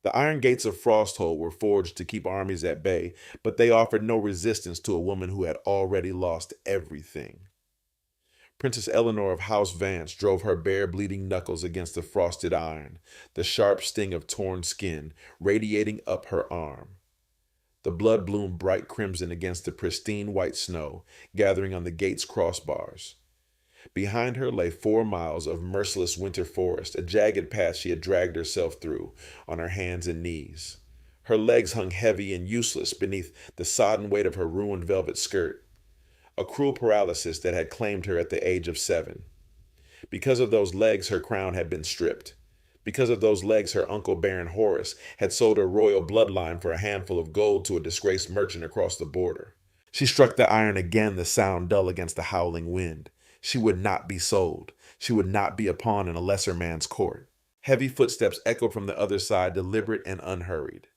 The iron gates of Frosthold were forged to keep armies at bay, but they offered no resistance to a woman who had already lost everything. Princess Eleanor of House Vance drove her bare, bleeding knuckles against the frosted iron, the sharp sting of torn skin radiating up her arm. The blood bloomed bright crimson against the pristine white snow gathering on the gate's crossbars. Behind her lay 4 miles of merciless winter forest, a jagged path she had dragged herself through on her hands and knees. Her legs hung heavy and useless beneath the sodden weight of her ruined velvet skirt, a cruel paralysis that had claimed her at the age of 7. Because of those legs, her crown had been stripped. Because of those legs, her uncle Baron Horace had sold her royal bloodline for a handful of gold to a disgraced merchant across the border. She struck the iron again, the sound dull against the howling wind. She would not be sold. She would not be a pawn in a lesser man's court. Heavy footsteps echoed from the other side, deliberate and unhurried.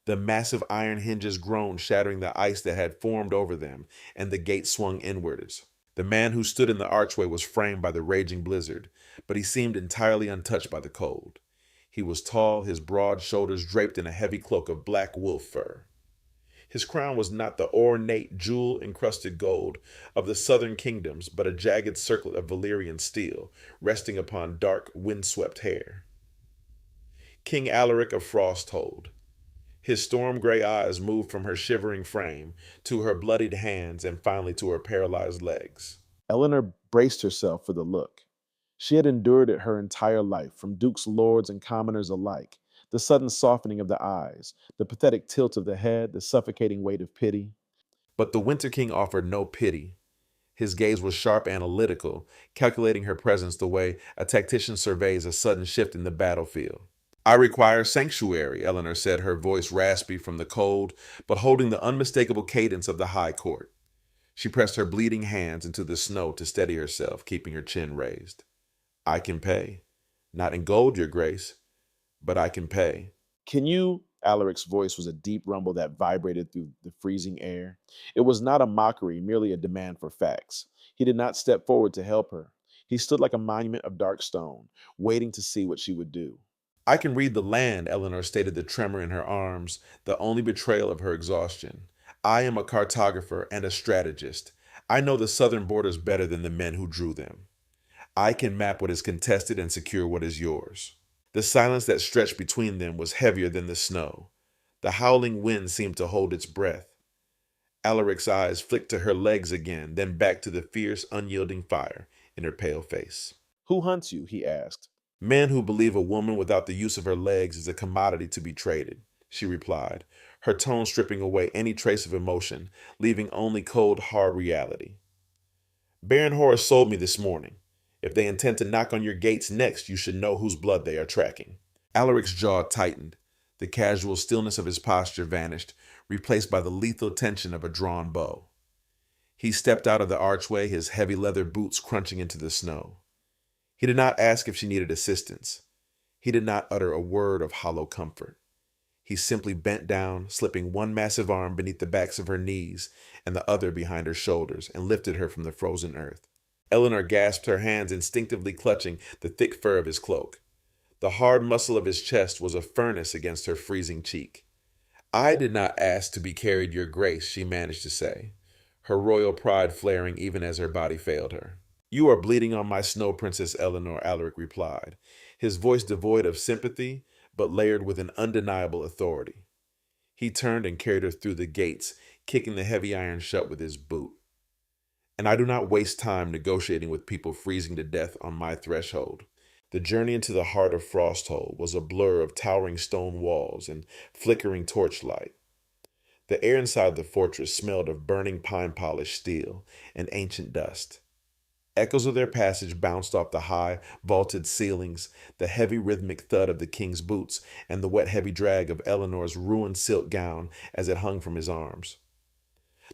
The massive iron hinges groaned, shattering the ice that had formed over them, and the gate swung inwards. The man who stood in the archway was framed by the raging blizzard, but he seemed entirely untouched by the cold. He was tall, his broad shoulders draped in a heavy cloak of black wolf fur. His crown was not the ornate, jewel-encrusted gold of the southern kingdoms, but a jagged circlet of Valyrian steel, resting upon dark, windswept hair. King Alaric of Frosthold. His storm-gray eyes moved from her shivering frame to her bloodied hands and finally to her paralyzed legs. Eleanor braced herself for the look. She had endured it her entire life, from dukes, lords, and commoners alike. The sudden softening of the eyes, the pathetic tilt of the head, the suffocating weight of pity. But the Winter King offered no pity. His gaze was sharp, analytical, calculating her presence the way a tactician surveys a sudden shift in the battlefield. I require sanctuary, Eleanor said, her voice raspy from the cold, but holding the unmistakable cadence of the high court. She pressed her bleeding hands into the snow to steady herself, keeping her chin raised. I can pay. Not in gold, your grace, but I can pay. Can you? Alaric's voice was a deep rumble that vibrated through the freezing air. It was not a mockery, merely a demand for facts. He did not step forward to help her. He stood like a monument of dark stone, waiting to see what she would do. I can read the land, Eleanor stated, the tremor in her arms, the only betrayal of her exhaustion. I am a cartographer and a strategist. I know the southern borders better than the men who drew them. I can map what is contested and secure what is yours. The silence that stretched between them was heavier than the snow. The howling wind seemed to hold its breath. Alaric's eyes flicked to her legs again, then back to the fierce, unyielding fire in her pale face. Who hunts you? He asked. Men who believe a woman without the use of her legs is a commodity to be traded, she replied, her tone stripping away any trace of emotion, leaving only cold, hard reality. Baron Horace sold me this morning. If they intend to knock on your gates next, you should know whose blood they are tracking. Alaric's jaw tightened. The casual stillness of his posture vanished, replaced by the lethal tension of a drawn bow. He stepped out of the archway, his heavy leather boots crunching into the snow. He did not ask if she needed assistance. He did not utter a word of hollow comfort. He simply bent down, slipping one massive arm beneath the backs of her knees and the other behind her shoulders, and lifted her from the frozen earth. Eleanor gasped, her hands instinctively clutching the thick fur of his cloak. The hard muscle of his chest was a furnace against her freezing cheek. I did not ask to be carried, your grace, she managed to say, her royal pride flaring even as her body failed her. You are bleeding on my snow, Princess Eleanor, Alaric replied, his voice devoid of sympathy, but layered with an undeniable authority. He turned and carried her through the gates, kicking the heavy iron shut with his boot. And I do not waste time negotiating with people freezing to death on my threshold. The journey into the heart of Frosthold was a blur of towering stone walls and flickering torchlight. The air inside the fortress smelled of burning pine-polished steel and ancient dust. Echoes of their passage bounced off the high, vaulted ceilings, the heavy rhythmic thud of the king's boots, and the wet, heavy drag of Eleanor's ruined silk gown as it hung from his arms.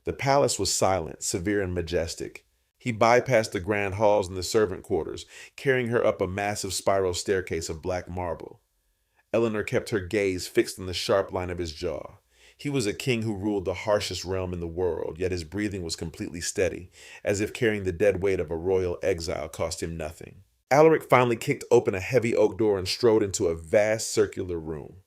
The palace was silent, severe, and majestic. He bypassed the grand halls and the servant quarters, carrying her up a massive spiral staircase of black marble. Eleanor kept her gaze fixed on the sharp line of his jaw. He was a king who ruled the harshest realm in the world, yet his breathing was completely steady, as if carrying the dead weight of a royal exile cost him nothing. Alaric finally kicked open a heavy oak door and strode into a vast circular room.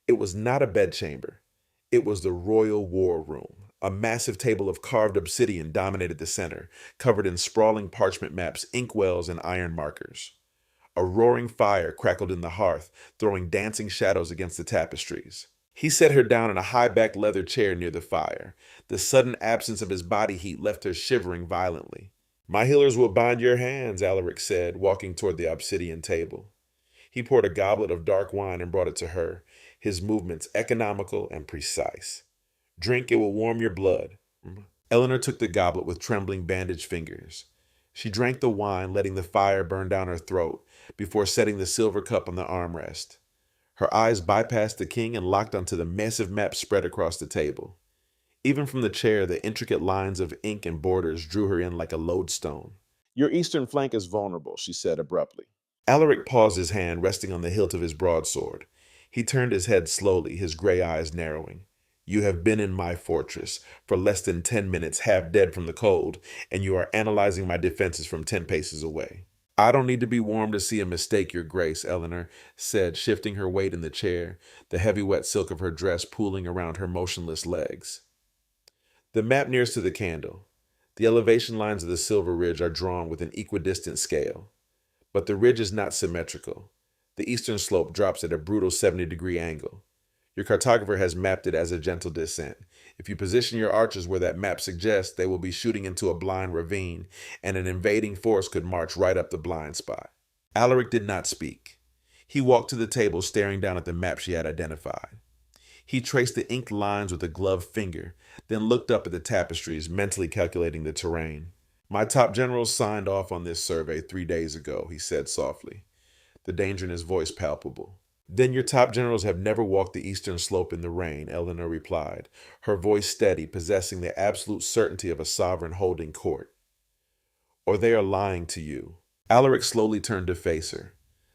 It was not a bedchamber. It was the royal war room. A massive table of carved obsidian dominated the center, covered in sprawling parchment maps, inkwells, and iron markers. A roaring fire crackled in the hearth, throwing dancing shadows against the tapestries. He set her down in a high-backed leather chair near the fire. The sudden absence of his body heat left her shivering violently. "My healers will bind your hands," Alaric said, walking toward the obsidian table. He poured a goblet of dark wine and brought it to her, his movements economical and precise. "Drink, it will warm your blood." Eleanor took the goblet with trembling, bandaged fingers. She drank the wine, letting the fire burn down her throat, before setting the silver cup on the armrest. Her eyes bypassed the king and locked onto the massive map spread across the table. Even from the chair, the intricate lines of ink and borders drew her in like a lodestone. "Your eastern flank is vulnerable," she said abruptly. Alaric paused, his hand resting on the hilt of his broadsword. He turned his head slowly, his gray eyes narrowing. "You have been in my fortress for less than 10 minutes, half dead from the cold, and you are analyzing my defenses from 10 paces away." "I don't need to be warm to see a mistake, your grace," Eleanor said, shifting her weight in the chair, the heavy wet silk of her dress pooling around her motionless legs. The map nearest to the candle. The elevation lines of the silver ridge are drawn with an equidistant scale. But the ridge is not symmetrical. The eastern slope drops at a brutal 70-degree angle. Your cartographer has mapped it as a gentle descent. If you position your archers where that map suggests, they will be shooting into a blind ravine, and an invading force could march right up the blind spot. Alaric did not speak. He walked to the table, staring down at the map she had identified. He traced the inked lines with a gloved finger, then looked up at the tapestries, mentally calculating the terrain. "My top generals signed off on this survey 3 days ago," he said softly, the danger in his voice palpable. "Then your top generals have never walked the eastern slope in the rain," Eleanor replied, her voice steady, possessing the absolute certainty of a sovereign holding court. "Or they are lying to you." Alaric slowly turned to face her.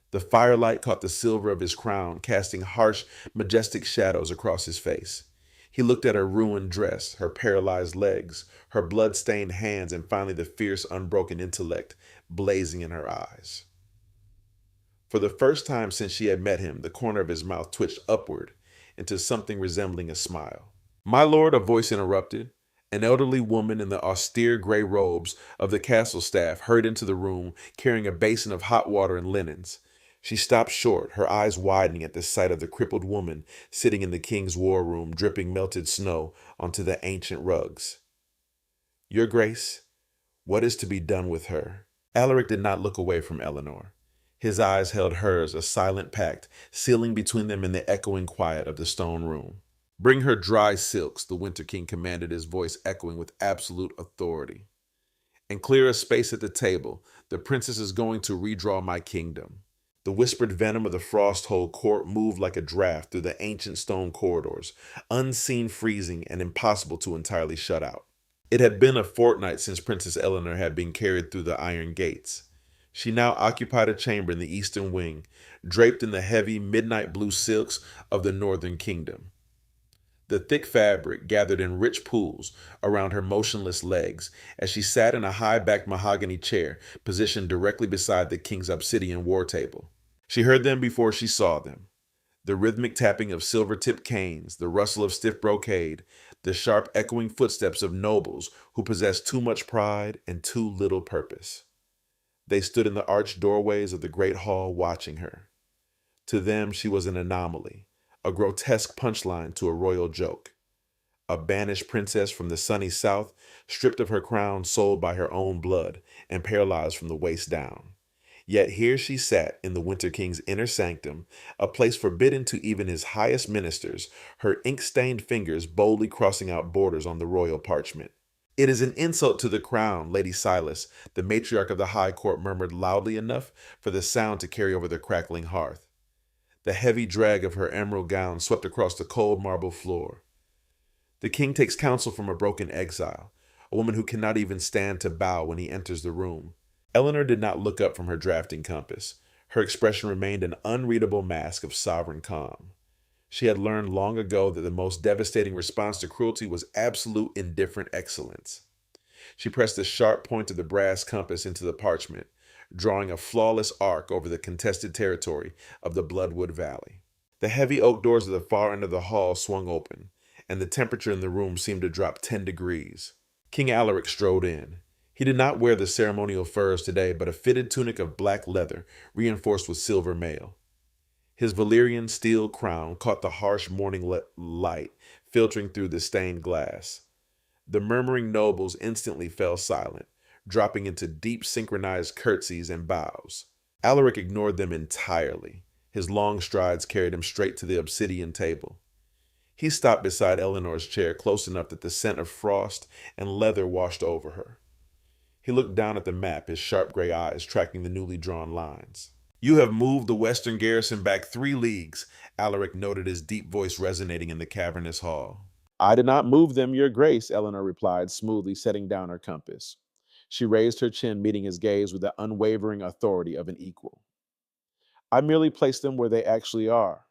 The firelight caught the silver of his crown, casting harsh, majestic shadows across his face. He looked at her ruined dress, her paralyzed legs, her blood-stained hands, and finally the fierce, unbroken intellect blazing in her eyes. For the first time since she had met him, the corner of his mouth twitched upward into something resembling a smile. "My lord," a voice interrupted. An elderly woman in the austere gray robes of the castle staff hurried into the room, carrying a basin of hot water and linens. She stopped short, her eyes widening at the sight of the crippled woman sitting in the king's war room, dripping melted snow onto the ancient rugs. "Your grace, what is to be done with her?" Alaric did not look away from Eleanor. His eyes held hers, a silent pact, sealing between them in the echoing quiet of the stone room. "Bring her dry silks," the Winter King commanded, his voice echoing with absolute authority. "And clear a space at the table. The princess is going to redraw my kingdom." The whispered venom of the Frosthold court moved like a draft through the ancient stone corridors, unseen, freezing, and impossible to entirely shut out. It had been a fortnight since Princess Eleanor had been carried through the iron gates. She now occupied a chamber in the eastern wing, draped in the heavy midnight blue silks of the northern kingdom. The thick fabric gathered in rich pools around her motionless legs as she sat in a high-backed mahogany chair positioned directly beside the king's obsidian war table. She heard them before she saw them. The rhythmic tapping of silver-tipped canes, the rustle of stiff brocade, the sharp echoing footsteps of nobles who possessed too much pride and too little purpose. They stood in the arched doorways of the great hall watching her. To them, she was an anomaly, a grotesque punchline to a royal joke. A banished princess from the sunny south, stripped of her crown, sold by her own blood, and paralyzed from the waist down. Yet here she sat in the Winter King's inner sanctum, a place forbidden to even his highest ministers, her ink-stained fingers boldly crossing out borders on the royal parchment. "It is an insult to the crown," Lady Silas, the matriarch of the High Court, murmured loudly enough for the sound to carry over the crackling hearth. The heavy drag of her emerald gown swept across the cold marble floor. "The king takes counsel from a broken exile, a woman who cannot even stand to bow when he enters the room." Eleanor did not look up from her drafting compass. Her expression remained an unreadable mask of sovereign calm. She had learned long ago that the most devastating response to cruelty was absolute indifferent excellence. She pressed the sharp point of the brass compass into the parchment, drawing a flawless arc over the contested territory of the Bloodwood Valley. The heavy oak doors at the far end of the hall swung open, and the temperature in the room seemed to drop 10 degrees. King Alaric strode in. He did not wear the ceremonial furs today, but a fitted tunic of black leather reinforced with silver mail. His Valyrian steel crown caught the harsh morning light filtering through the stained glass. The murmuring nobles instantly fell silent, dropping into deep synchronized curtsies and bows. Alaric ignored them entirely. His long strides carried him straight to the obsidian table. He stopped beside Eleanor's chair close enough that the scent of frost and leather washed over her. He looked down at the map, his sharp gray eyes tracking the newly drawn lines. "You have moved the western garrison back 3 leagues," Alaric noted, his deep voice resonating in the cavernous hall. "I did not move them, your grace," Eleanor replied, smoothly setting down her compass. She raised her chin, meeting his gaze with the unwavering authority of an equal. "I merely placed them where they actually are.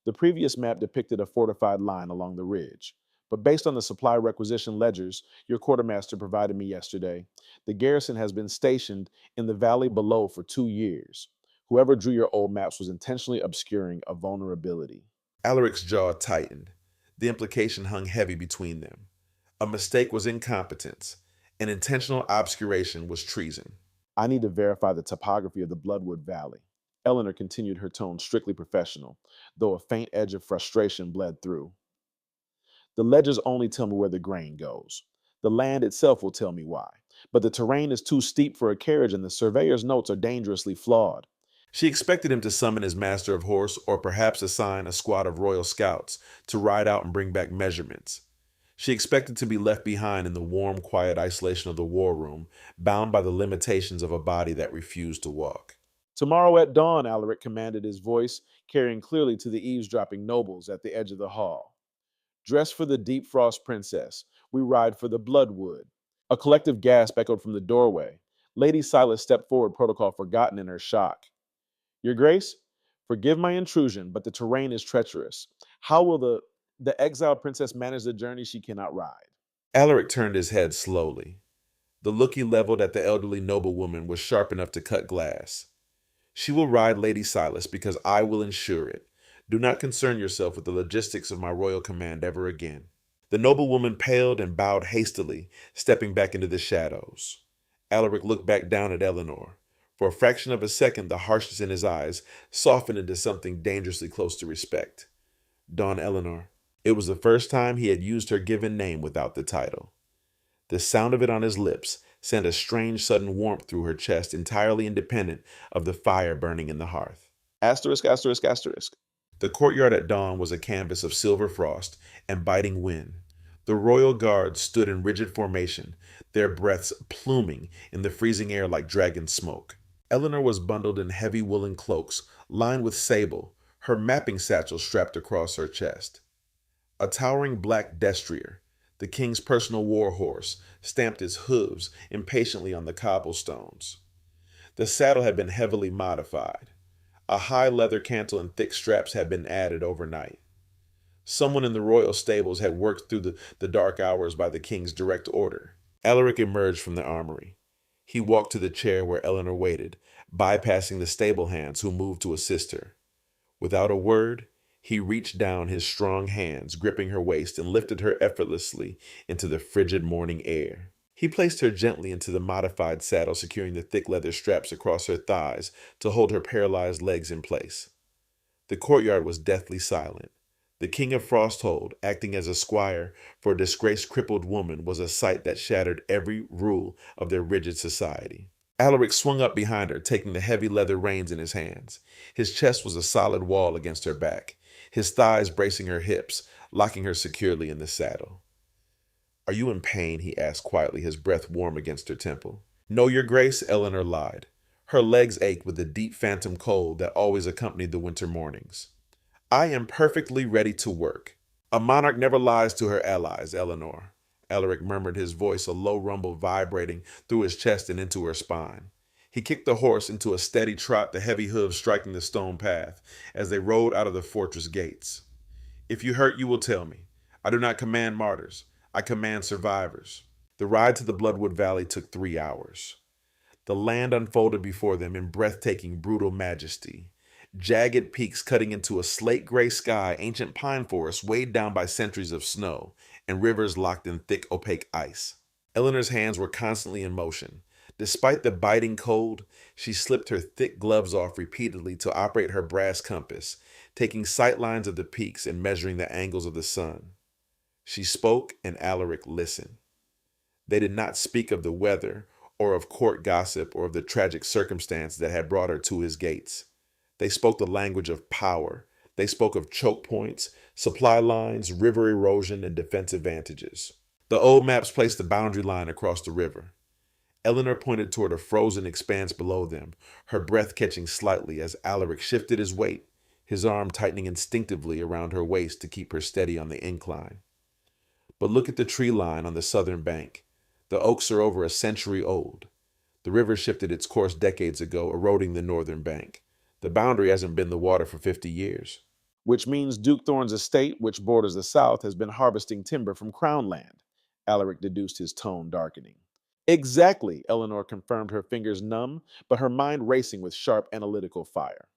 The previous map depicted a fortified line along the ridge, but based on the supply requisition ledgers your quartermaster provided me yesterday, the garrison has been stationed in the valley below for 2 years. Whoever drew your old maps was intentionally obscuring a vulnerability." Alaric's jaw tightened. The implication hung heavy between them. A mistake was incompetence. An intentional obscuration was treason. "I need to verify the topography of the Bloodwood Valley." Eleanor continued, her tone strictly professional, though a faint edge of frustration bled through. "The ledgers only tell me where the grain goes. The land itself will tell me why. But the terrain is too steep for a carriage, and the surveyor's notes are dangerously flawed." She expected him to summon his master of horse, or perhaps assign a squad of royal scouts to ride out and bring back measurements. She expected to be left behind in the warm, quiet isolation of the war room, bound by the limitations of a body that refused to walk. "Tomorrow at dawn," Alaric commanded, his voice carrying clearly to the eavesdropping nobles at the edge of the hall. "Dress for the Deep Frost Princess. We ride for the Bloodwood." A collective gasp echoed from the doorway. Lady Silas stepped forward, protocol forgotten in her shock. "Your Grace, forgive my intrusion, but the terrain is treacherous. How will the exiled princess manage the journey she cannot ride?" Alaric turned his head slowly. The look he leveled at the elderly noblewoman was sharp enough to cut glass. "She will ride Lady Silas because I will ensure it. Do not concern yourself with the logistics of my royal command ever again." The noblewoman paled and bowed hastily, stepping back into the shadows. Alaric looked back down at Eleanor. For a fraction of a second, the harshness in his eyes softened into something dangerously close to respect. Dawn Eleanor. It was the first time he had used her given name without the title. The sound of it on his lips sent a strange sudden warmth through her chest, entirely independent of the fire burning in the hearth. Asterisk, asterisk, asterisk. The courtyard at dawn was a canvas of silver frost and biting wind. The royal guards stood in rigid formation, their breaths pluming in the freezing air like dragon smoke. Eleanor was bundled in heavy woolen cloaks, lined with sable, her mapping satchel strapped across her chest. A towering black destrier, the king's personal war horse, stamped its hooves impatiently on the cobblestones. The saddle had been heavily modified. A high leather cantle and thick straps had been added overnight. Someone in the royal stables had worked through the dark hours by the king's direct order. Alaric emerged from the armory. He walked to the chair where Eleanor waited, bypassing the stable hands who moved to assist her. Without a word, he reached down his strong hands, gripping her waist, and lifted her effortlessly into the frigid morning air. He placed her gently into the modified saddle, securing the thick leather straps across her thighs to hold her paralyzed legs in place. The courtyard was deathly silent. The king of Frosthold, acting as a squire for a disgraced crippled woman, was a sight that shattered every rule of their rigid society. Alaric swung up behind her, taking the heavy leather reins in his hands. His chest was a solid wall against her back, his thighs bracing her hips, locking her securely in the saddle. "Are you in pain?" he asked quietly, his breath warm against her temple. "No, your grace," Eleanor lied. Her legs ached with the deep phantom cold that always accompanied the winter mornings. "I am perfectly ready to work." "A monarch never lies to her allies, Eleanor," Alaric murmured, his voice a low rumble vibrating through his chest and into her spine. He kicked the horse into a steady trot, the heavy hooves striking the stone path as they rode out of the fortress gates. "If you hurt, you will tell me. I do not command martyrs. I command survivors." The ride to the Bloodwood Valley took 3 hours. The land unfolded before them in breathtaking, brutal majesty. jagged peaks cutting into a slate gray sky, ancient pine forests weighed down by centuries of snow, and rivers locked in thick, opaque ice. Eleanor's hands were constantly in motion. Despite the biting cold, she slipped her thick gloves off repeatedly to operate her brass compass, taking sight lines of the peaks and measuring the angles of the sun. She spoke, and Alaric listened. They did not speak of the weather, or of court gossip, or of the tragic circumstance that had brought her to his gates. They spoke the language of power. They spoke of choke points, supply lines, river erosion, and defense advantages. The old maps placed the boundary line across the river. Eleanor pointed toward a frozen expanse below them, her breath catching slightly as Alaric shifted his weight, his arm tightening instinctively around her waist to keep her steady on the incline. But look at the tree line on the southern bank. The oaks are over a century old. The river shifted its course decades ago, eroding the northern bank. The boundary hasn't been the water for 50 years. Which means Duke Thorne's estate, which borders the south, has been harvesting timber from Crown land. Alaric deduced, his tone darkening. Exactly, Eleanor confirmed, her fingers numb, but her mind racing with sharp analytical fire.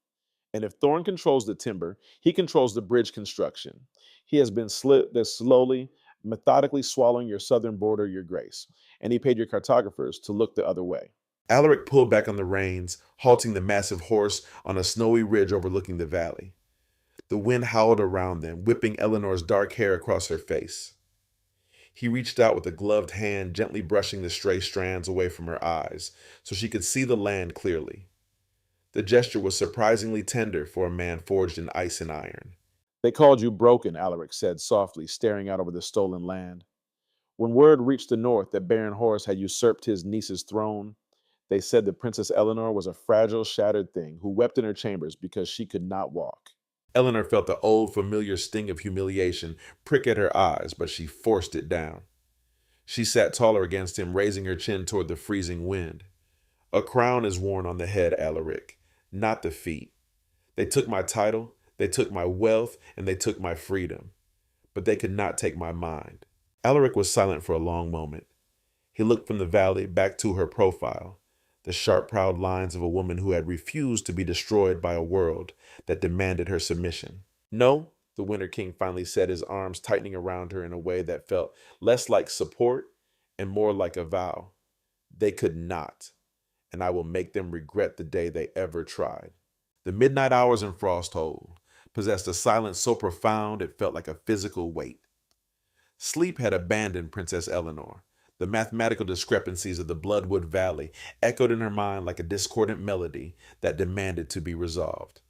And if Thorne controls the timber, he controls the bridge construction. He has been slowly, methodically swallowing your southern border, your grace, and he paid your cartographers to look the other way. Alaric pulled back on the reins, halting the massive horse on a snowy ridge overlooking the valley. The wind howled around them, whipping Eleanor's dark hair across her face. He reached out with a gloved hand, gently brushing the stray strands away from her eyes, so she could see the land clearly. The gesture was surprisingly tender for a man forged in ice and iron. They called you broken, Alaric said softly, staring out over the stolen land. When word reached the north that Baron Horus had usurped his niece's throne, they said that Princess Eleanor was a fragile, shattered thing who wept in her chambers because she could not walk. Eleanor felt the old, familiar sting of humiliation prick at her eyes, but she forced it down. She sat taller against him, raising her chin toward the freezing wind. A crown is worn on the head, Alaric, not the feet. They took my title, they took my wealth, and they took my freedom. But they could not take my mind. Alaric was silent for a long moment. He looked from the valley back to her profile, the sharp, proud lines of a woman who had refused to be destroyed by a world that demanded her submission. No, the Winter King finally said, his arms tightening around her in a way that felt less like support and more like a vow. They could not, and I will make them regret the day they ever tried. The midnight hours in Frosthold possessed a silence so profound it felt like a physical weight. Sleep had abandoned Princess Eleanor. The mathematical discrepancies of the Bloodwood Valley echoed in her mind like a discordant melody that demanded to be resolved.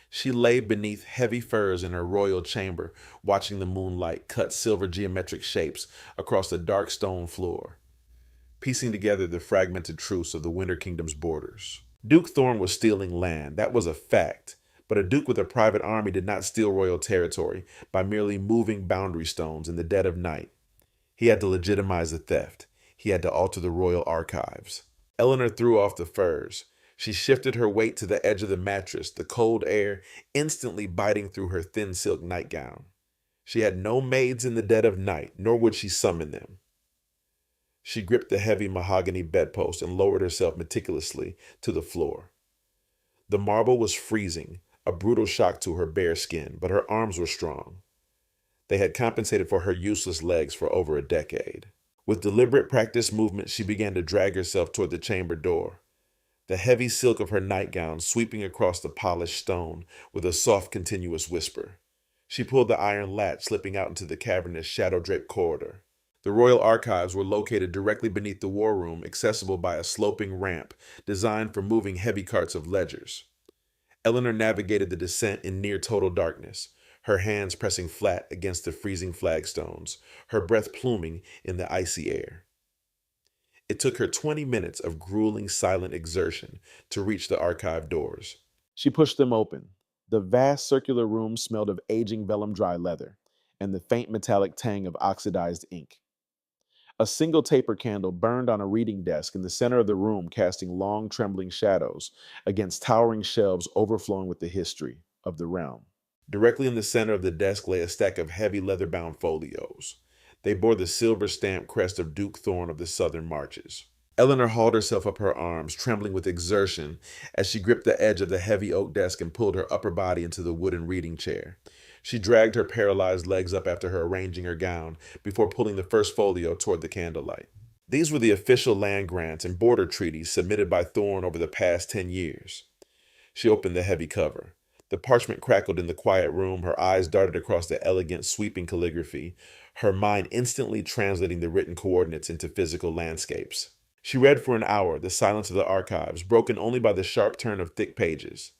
She lay beneath heavy furs in her royal chamber, watching the moonlight cut silver geometric shapes across the dark stone floor, piecing together the fragmented truths of the Winter Kingdom's borders. Duke Thorne was stealing land, that was a fact, but a duke with a private army did not steal royal territory by merely moving boundary stones in the dead of night. He had to legitimize the theft. He had to alter the royal archives. Eleanor threw off the furs. She shifted her weight to the edge of the mattress, the cold air instantly biting through her thin silk nightgown. She had no maids in the dead of night, nor would she summon them. She gripped the heavy mahogany bedpost and lowered herself meticulously to the floor. The marble was freezing, a brutal shock to her bare skin, but her arms were strong. They had compensated for her useless legs for over a decade. With deliberate practiced movement, she began to drag herself toward the chamber door, the heavy silk of her nightgown sweeping across the polished stone with a soft, continuous whisper. She pulled the iron latch, slipping out into the cavernous, shadow-draped corridor. The royal archives were located directly beneath the war room, accessible by a sloping ramp designed for moving heavy carts of ledgers. Eleanor navigated the descent in near total darkness, her hands pressing flat against the freezing flagstones, her breath pluming in the icy air. It took her 20 minutes of grueling, silent exertion to reach the archive doors. She pushed them open. The vast circular room smelled of aging vellum dry leather and the faint metallic tang of oxidized ink. A single taper candle burned on a reading desk in the center of the room, casting long, trembling shadows against towering shelves overflowing with the history of the realm. Directly in the center of the desk lay a stack of heavy leather-bound folios. They bore the silver-stamped crest of Duke Thorne of the Southern Marches. Eleanor hauled herself up her arms, trembling with exertion, as she gripped the edge of the heavy oak desk and pulled her upper body into the wooden reading chair. She dragged her paralyzed legs up after her arranging her gown before pulling the first folio toward the candlelight. These were the official land grants and border treaties submitted by Thorne over the past 10 years. She opened the heavy cover. The parchment crackled in the quiet room, her eyes darted across the elegant, sweeping calligraphy, her mind instantly translating the written coordinates into physical landscapes. She read for an hour, the silence of the archives, broken only by the sharp turn of thick pages.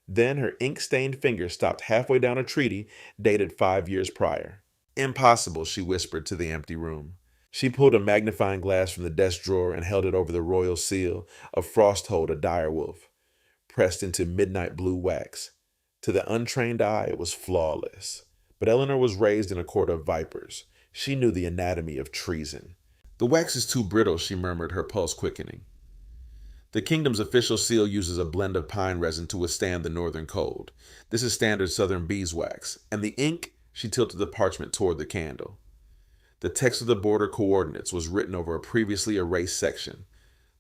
Then her ink-stained fingers stopped halfway down a treaty dated 5 years prior. Impossible, she whispered to the empty room. She pulled a magnifying glass from the desk drawer and held it over the royal seal of Frosthold, a direwolf, pressed into midnight blue wax. To the untrained eye, it was flawless. But Eleanor was raised in a court of vipers. She knew the anatomy of treason. The wax is too brittle, she murmured, her pulse quickening. The kingdom's official seal uses a blend of pine resin to withstand the northern cold. This is standard southern beeswax. And the ink, she tilted the parchment toward the candle. The text of the border coordinates was written over a previously erased section.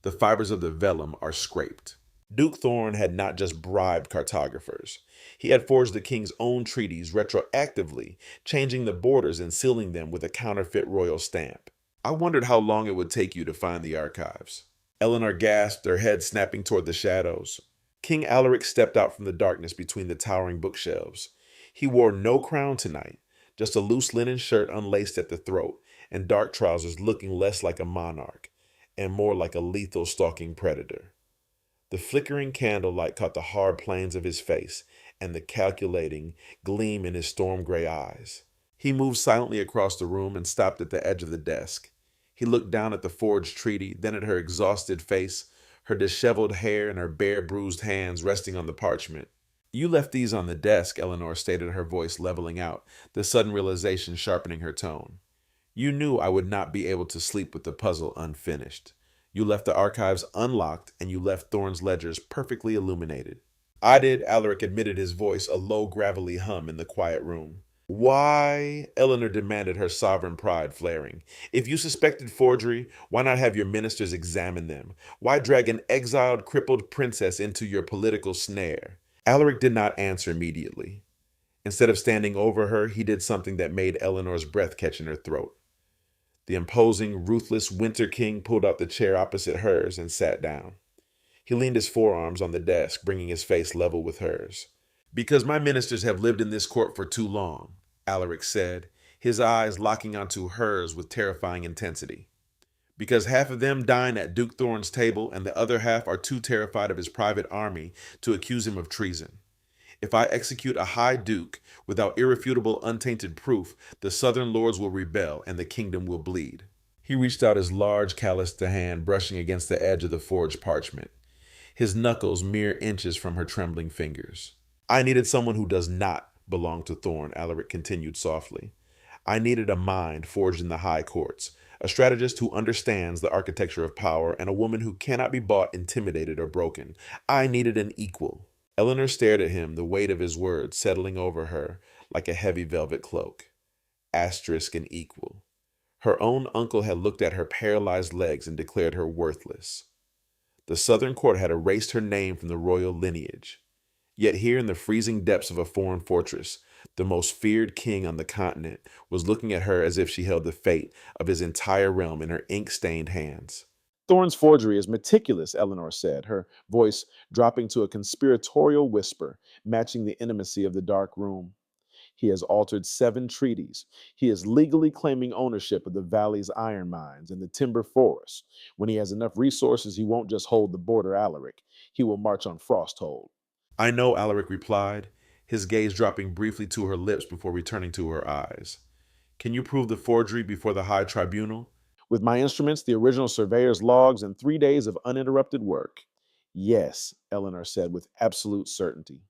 The fibers of the vellum are scraped. Duke Thorne had not just bribed cartographers. He had forged the king's own treaties retroactively, changing the borders and sealing them with a counterfeit royal stamp. I wondered how long it would take you to find the archives. Eleanor gasped, her head snapping toward the shadows. King Alaric stepped out from the darkness between the towering bookshelves. He wore no crown tonight, just a loose linen shirt unlaced at the throat, and dark trousers looking less like a monarch and more like a lethal stalking predator. The flickering candlelight caught the hard planes of his face and the calculating gleam in his storm-gray eyes. He moved silently across the room and stopped at the edge of the desk. He looked down at the forged treaty, then at her exhausted face, her disheveled hair and her bare, bruised hands resting on the parchment. You left these on the desk, Eleanor stated, her voice leveling out, the sudden realization sharpening her tone. You knew I would not be able to sleep with the puzzle unfinished. You left the archives unlocked, and you left Thorne's ledgers perfectly illuminated. I did, Alaric admitted, his voice a low, gravelly hum in the quiet room. Why? Eleanor demanded, her sovereign pride flaring. If you suspected forgery, why not have your ministers examine them? Why drag an exiled, crippled princess into your political snare? Alaric did not answer immediately. Instead of standing over her, he did something that made Eleanor's breath catch in her throat. The imposing, ruthless Winter King pulled out the chair opposite hers and sat down. He leaned his forearms on the desk, bringing his face level with hers. Because my ministers have lived in this court for too long, Alaric said, his eyes locking onto hers with terrifying intensity. Because half of them dine at Duke Thorne's table and the other half are too terrified of his private army to accuse him of treason. If I execute a high duke without irrefutable untainted proof, the southern lords will rebel and the kingdom will bleed. He reached out his large, calloused hand, brushing against the edge of the forged parchment, his knuckles mere inches from her trembling fingers. I needed someone who does not belong to Thorne, Alaric continued softly. I needed a mind forged in the high courts, a strategist who understands the architecture of power, and a woman who cannot be bought, intimidated, or broken. I needed an equal. Eleanor stared at him, the weight of his words settling over her like a heavy velvet cloak. Asterisk and equal. Her own uncle had looked at her paralyzed legs and declared her worthless. The Southern Court had erased her name from the royal lineage. Yet here in the freezing depths of a foreign fortress, the most feared king on the continent was looking at her as if she held the fate of his entire realm in her ink-stained hands. Thorne's forgery is meticulous, Eleanor said, her voice dropping to a conspiratorial whisper, matching the intimacy of the dark room. He has altered 7 treaties. He is legally claiming ownership of the valley's iron mines and the timber forests. When he has enough resources, he won't just hold the border, Alaric. He will march on Frosthold. I know, Alaric replied, his gaze dropping briefly to her lips before returning to her eyes. Can you prove the forgery before the High Tribunal? With my instruments, the original surveyor's logs, and 3 days of uninterrupted work. Yes, Eleanor said with absolute certainty.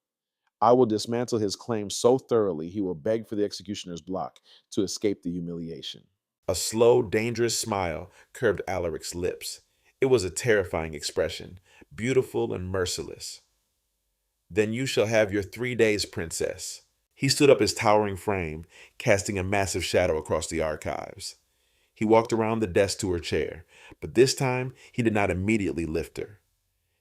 I will dismantle his claim so thoroughly he will beg for the executioner's block to escape the humiliation. A slow, dangerous smile curved Alaric's lips. It was a terrifying expression, beautiful and merciless. Then you shall have your 3 days, princess. He stood up his towering frame, casting a massive shadow across the archives. He walked around the desk to her chair, but this time he did not immediately lift her.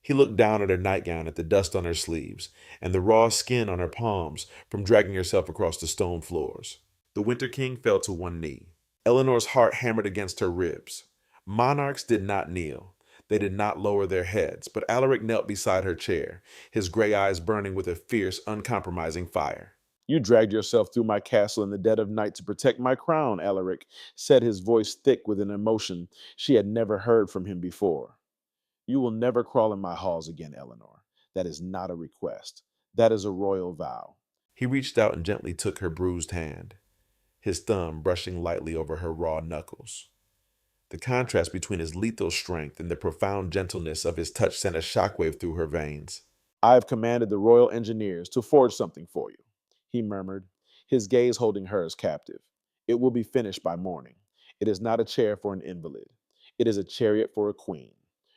He looked down at her nightgown at the dust on her sleeves and the raw skin on her palms from dragging herself across the stone floors. The Winter King fell to one knee. Eleanor's heart hammered against her ribs. Monarchs did not kneel. They did not lower their heads, but Alaric knelt beside her chair, his gray eyes burning with a fierce, uncompromising fire. "You dragged yourself through my castle in the dead of night to protect my crown," Alaric said, his voice thick with an emotion she had never heard from him before. "You will never crawl in my halls again, Eleanor. That is not a request. That is a royal vow." He reached out and gently took her bruised hand, his thumb brushing lightly over her raw knuckles. The contrast between his lethal strength and the profound gentleness of his touch sent a shockwave through her veins. "I have commanded the royal engineers to forge something for you," he murmured, his gaze holding hers captive. "It will be finished by morning. It is not a chair for an invalid. It is a chariot for a queen.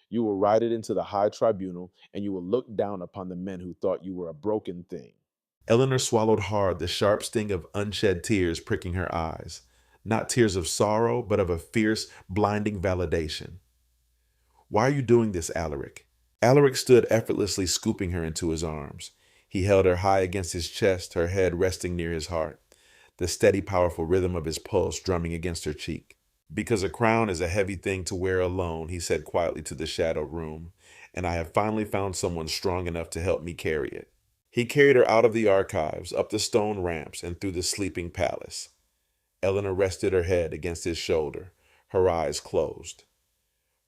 You will ride it into the High Tribunal, and you will look down upon the men who thought you were a broken thing." Eleanor swallowed hard, the sharp sting of unshed tears pricking her eyes. Not tears of sorrow, but of a fierce, blinding validation. "Why are you doing this, Alaric?" Alaric stood effortlessly, scooping her into his arms. He held her high against his chest, her head resting near his heart, the steady, powerful rhythm of his pulse drumming against her cheek. "Because a crown is a heavy thing to wear alone," he said quietly to the shadowed room, "and I have finally found someone strong enough to help me carry it." He carried her out of the archives, up the stone ramps, and through the sleeping palace. Eleanor rested her head against his shoulder, her eyes closed.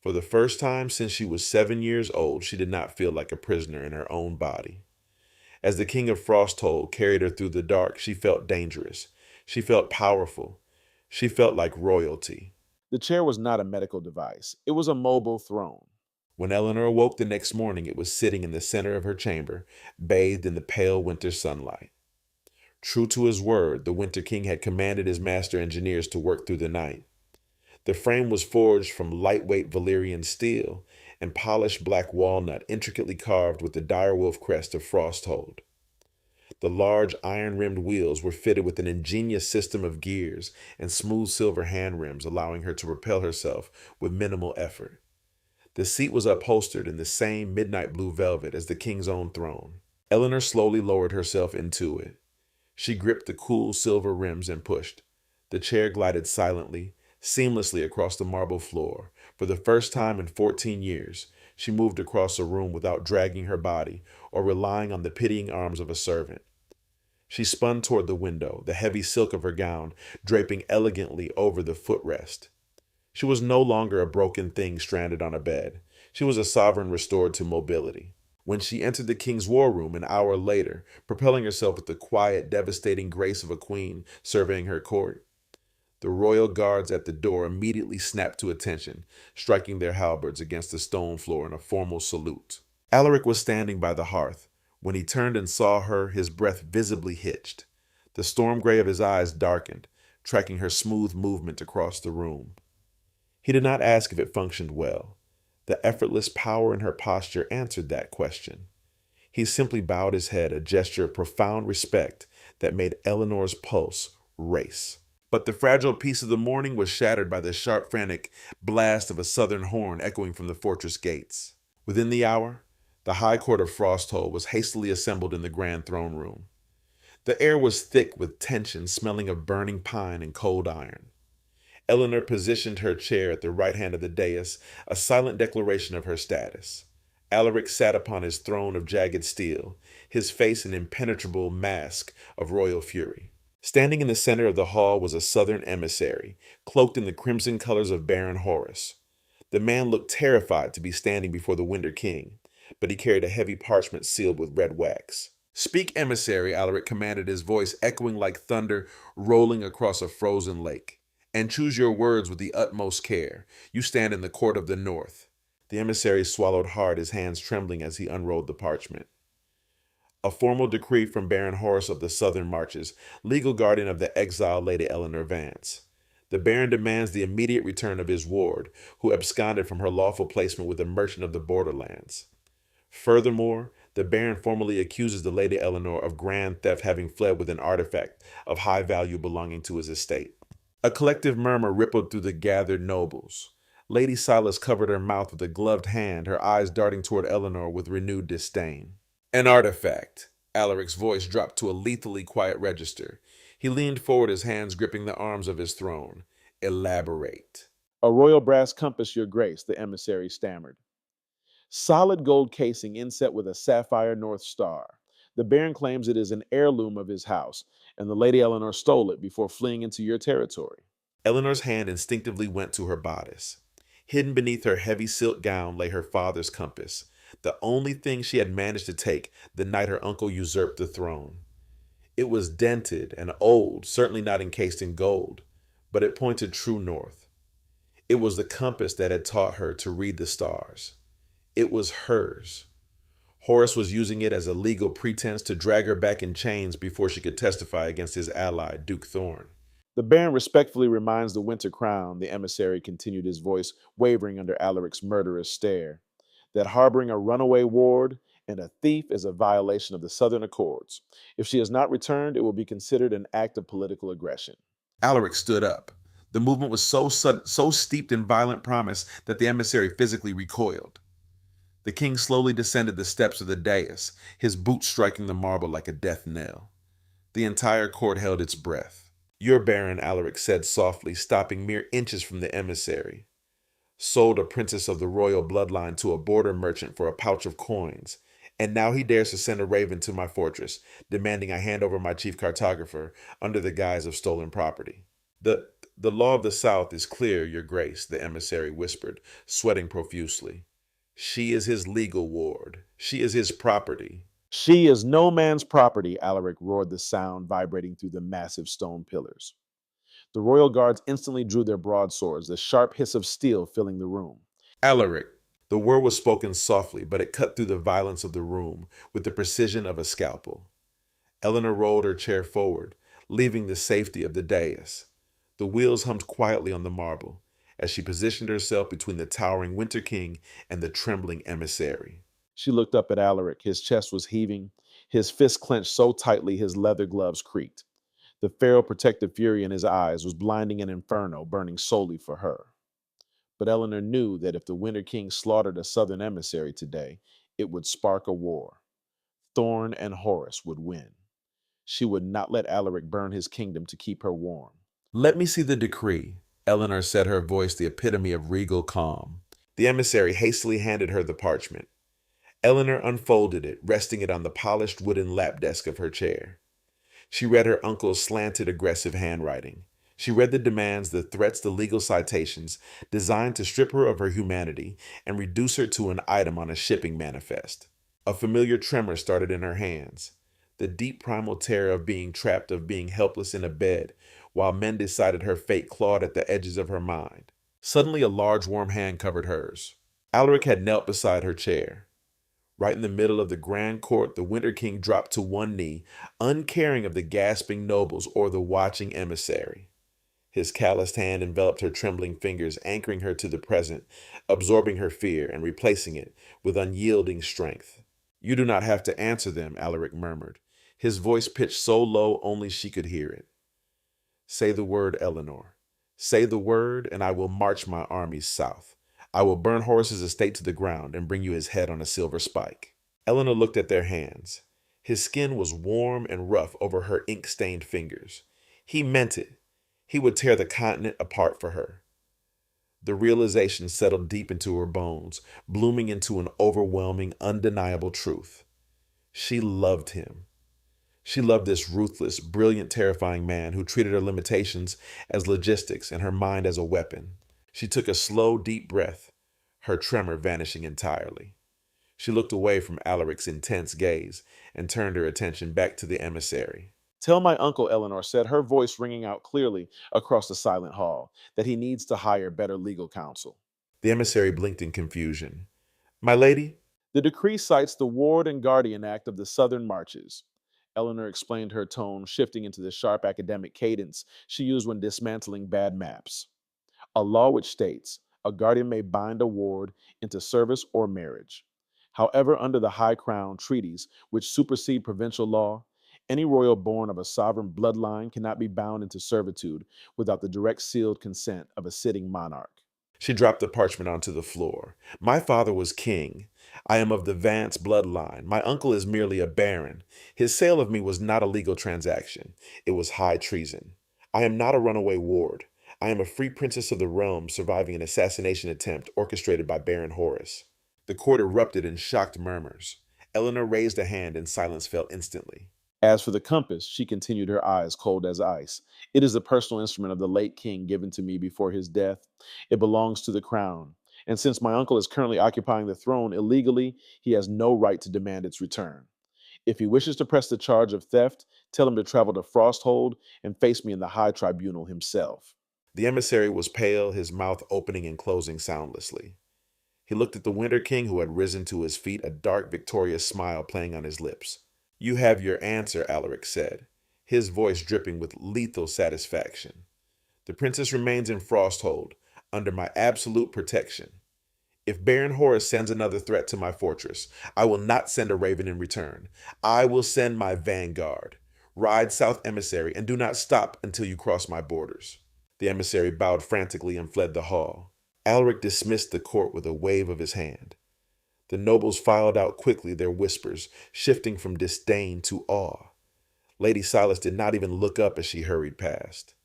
For the first time since she was 7 years old, she did not feel like a prisoner in her own body. As the King of Frosthold carried her through the dark, she felt dangerous. She felt powerful. She felt like royalty. The chair was not a medical device. It was a mobile throne. When Eleanor awoke the next morning, it was sitting in the center of her chamber, bathed in the pale winter sunlight. True to his word, the Winter King had commanded his master engineers to work through the night. The frame was forged from lightweight Valyrian steel and polished black walnut intricately carved with the direwolf crest of Frosthold. The large iron-rimmed wheels were fitted with an ingenious system of gears and smooth silver hand rims, allowing her to propel herself with minimal effort. The seat was upholstered in the same midnight blue velvet as the king's own throne. Eleanor slowly lowered herself into it. She gripped the cool silver rims and pushed. The chair glided silently, seamlessly across the marble floor. For the first time in 14 years, she moved across a room without dragging her body or relying on the pitying arms of a servant. She spun toward the window, the heavy silk of her gown draping elegantly over the footrest. She was no longer a broken thing stranded on a bed. She was a sovereign restored to mobility. When she entered the king's war room an hour later, propelling herself with the quiet, devastating grace of a queen surveying her court, the royal guards at the door immediately snapped to attention, striking their halberds against the stone floor in a formal salute. Alaric was standing by the hearth. When he turned and saw her, his breath visibly hitched. The storm gray of his eyes darkened, tracking her smooth movement across the room. He did not ask if it functioned well. The effortless power in her posture answered that question. He simply bowed his head, a gesture of profound respect that made Eleanor's pulse race. But the fragile peace of the morning was shattered by the sharp, frantic blast of a southern horn echoing from the fortress gates. Within the hour, the high court of Frosthold was hastily assembled in the grand throne room. The air was thick with tension, smelling of burning pine and cold iron. Eleanor positioned her chair at the right hand of the dais, a silent declaration of her status. Alaric sat upon his throne of jagged steel, his face an impenetrable mask of royal fury. Standing in the center of the hall was a southern emissary, cloaked in the crimson colors of Baron Horus. The man looked terrified to be standing before the Winter King, but he carried a heavy parchment sealed with red wax. "Speak, emissary," Alaric commanded, his voice echoing like thunder rolling across a frozen lake. "And choose your words with the utmost care. You stand in the court of the north." The emissary swallowed hard, his hands trembling as he unrolled the parchment. "A formal decree from Baron Horus of the Southern Marches, legal guardian of the exiled Lady Eleanor Vance. The Baron demands the immediate return of his ward, who absconded from her lawful placement with a merchant of the borderlands. Furthermore, the Baron formally accuses the Lady Eleanor of grand theft, having fled with an artifact of high value belonging to his estate." A collective murmur rippled through the gathered nobles. Lady Silas covered her mouth with a gloved hand, her eyes darting toward Eleanor with renewed disdain. An artifact. Alaric's voice dropped to a lethally quiet register. He leaned forward, his hands gripping the arms of his throne. Elaborate. A royal brass compass, your grace, the emissary stammered. Solid gold casing inset with a sapphire North Star. The Baron claims it is an heirloom of his house, and the Lady Eleanor stole it before fleeing into your territory. Eleanor's hand instinctively went to her bodice. Hidden beneath her heavy silk gown lay her father's compass, the only thing she had managed to take the night her uncle usurped the throne. It was dented and old, certainly not encased in gold, but it pointed true north. It was the compass that had taught her to read the stars. It was hers. Horace was using it as a legal pretense to drag her back in chains before she could testify against his ally, Duke Thorn. The Baron respectfully reminds the Winter Crown, the emissary continued, his voice wavering under Alaric's murderous stare, that harboring a runaway ward and a thief is a violation of the Southern Accords. If she is not returned, it will be considered an act of political aggression. Alaric stood up. The movement was so steeped in violent promise that the emissary physically recoiled. The king slowly descended the steps of the dais, his boots striking the marble like a death knell. The entire court held its breath. Your Baron, Alaric said softly, stopping mere inches from the emissary. Sold a princess of the royal bloodline to a border merchant for a pouch of coins, and now he dares to send a raven to my fortress, demanding I hand over my chief cartographer under the guise of stolen property. The law of the South is clear, your grace, the emissary whispered, sweating profusely. She is his legal ward. She is his property. She is no man's property, Alaric roared, the sound vibrating through the massive stone pillars. The royal guards instantly drew their broadswords, the sharp hiss of steel filling the room. Alaric. The word was spoken softly, but it cut through the violence of the room with the precision of a scalpel. Eleanor rolled her chair forward, leaving the safety of the dais. The wheels hummed quietly on the marble as she positioned herself between the towering Winter King and the trembling emissary. She looked up at Alaric. His chest was heaving, his fist clenched so tightly his leather gloves creaked. The feral protective fury in his eyes was blinding an inferno burning solely for her. But Eleanor knew that if the Winter King slaughtered a southern emissary today, it would spark a war. Thorn and Horace would win. She would not let Alaric burn his kingdom to keep her warm. Let me see the decree, Eleanor said, her voice the epitome of regal calm. The emissary hastily handed her the parchment. Eleanor unfolded it, resting it on the polished wooden lap desk of her chair. She read her uncle's slanted, aggressive handwriting. She read the demands, the threats, the legal citations, designed to strip her of her humanity and reduce her to an item on a shipping manifest. A familiar tremor started in her hands. The deep primal terror of being trapped, of being helpless in a bed, while men decided her fate clawed at the edges of her mind. Suddenly, a large, warm hand covered hers. Alaric had knelt beside her chair. Right in the middle of the grand court, the Winter King dropped to one knee, uncaring of the gasping nobles or the watching emissary. His calloused hand enveloped her trembling fingers, anchoring her to the present, absorbing her fear and replacing it with unyielding strength. You do not have to answer them, Alaric murmured, his voice pitched so low only she could hear it. Say the word, Eleanor. Say the word, and I will march my armies south. I will burn Horace's estate to the ground and bring you his head on a silver spike. Eleanor looked at their hands. His skin was warm and rough over her ink-stained fingers. He meant it. He would tear the continent apart for her. The realization settled deep into her bones, blooming into an overwhelming, undeniable truth. She loved him. She loved this ruthless, brilliant, terrifying man who treated her limitations as logistics and her mind as a weapon. She took a slow, deep breath, her tremor vanishing entirely. She looked away from Alaric's intense gaze and turned her attention back to the emissary. Tell my uncle, Eleanor said, her voice ringing out clearly across the silent hall, that he needs to hire better legal counsel. The emissary blinked in confusion. My lady? The decree cites the Ward and Guardian Act of the Southern Marches. Eleanor explained, her tone shifting into the sharp academic cadence she used when dismantling bad maps. A law which states a guardian may bind a ward into service or marriage. However, under the High Crown treaties, which supersede provincial law, Any royal born of a sovereign bloodline cannot be bound into servitude without the direct sealed consent of a sitting monarch. She dropped the parchment onto the floor. My father was king. I am of the Vance bloodline. My uncle is merely a baron. His sale of me was not a legal transaction. It was high treason. I am not a runaway ward. I am a free princess of the realm surviving an assassination attempt orchestrated by Baron Horace. The court erupted in shocked murmurs. Eleanor raised a hand and silence fell instantly. As for the compass, she continued, her eyes cold as ice. It is the personal instrument of the late king given to me before his death. It belongs to the crown. And since my uncle is currently occupying the throne illegally, he has no right to demand its return. If he wishes to press the charge of theft, tell him to travel to Frosthold and face me in the High Tribunal himself. The emissary was pale, his mouth opening and closing soundlessly. He looked at the Winter King, who had risen to his feet, a dark, victorious smile playing on his lips. You have your answer, Alaric said, his voice dripping with lethal satisfaction. The princess remains in Frosthold, under my absolute protection. If Baron Horace sends another threat to my fortress, I will not send a raven in return. I will send my vanguard. Ride south, emissary, and do not stop until you cross my borders. The emissary bowed frantically and fled the hall. Alaric dismissed the court with a wave of his hand. The nobles filed out quickly, their whispers shifting from disdain to awe. Lady Silas did not even look up as she hurried past.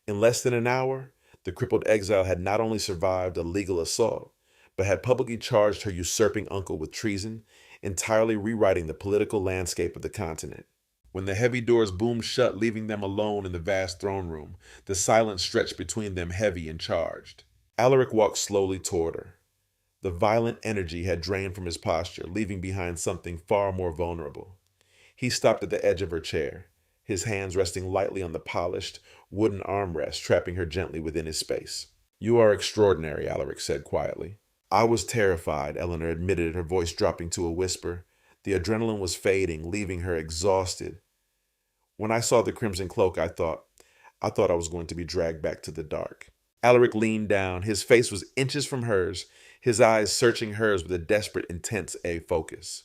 In less than an hour, the crippled exile had not only survived a legal assault, but had publicly charged her usurping uncle with treason, entirely rewriting the political landscape of the continent. When the heavy doors boomed shut, leaving them alone in the vast throne room, the silence stretched between them heavy and charged. Alaric walked slowly toward her. The violent energy had drained from his posture, leaving behind something far more vulnerable. He stopped at the edge of her chair, his hands resting lightly on the polished, wooden armrest, trapping her gently within his space. You are extraordinary, Alaric said quietly. I was terrified, Eleanor admitted, her voice dropping to a whisper. The adrenaline was fading, leaving her exhausted. When I saw the crimson cloak, I thought I was going to be dragged back to the dark. Alaric leaned down. His face was inches from hers, his eyes searching hers with a desperate, intense focus.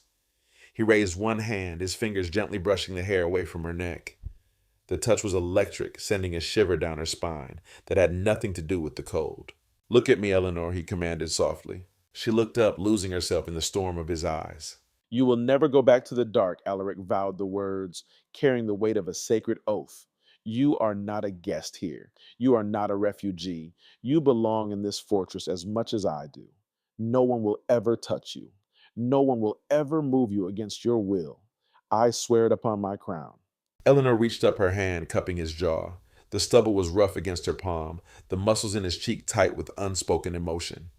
He raised one hand, his fingers gently brushing the hair away from her neck. The touch was electric, sending a shiver down her spine that had nothing to do with the cold. Look at me, Eleanor, he commanded softly. She looked up, losing herself in the storm of his eyes. You will never go back to the dark, Alaric vowed, the words carrying the weight of a sacred oath. You are not a guest here. You are not a refugee. You belong in this fortress as much as I do. No one will ever touch you. No one will ever move you against your will. I swear it upon my crown. Eleanor reached up her hand, cupping his jaw. The stubble was rough against her palm, the muscles in his cheek tight with unspoken emotion.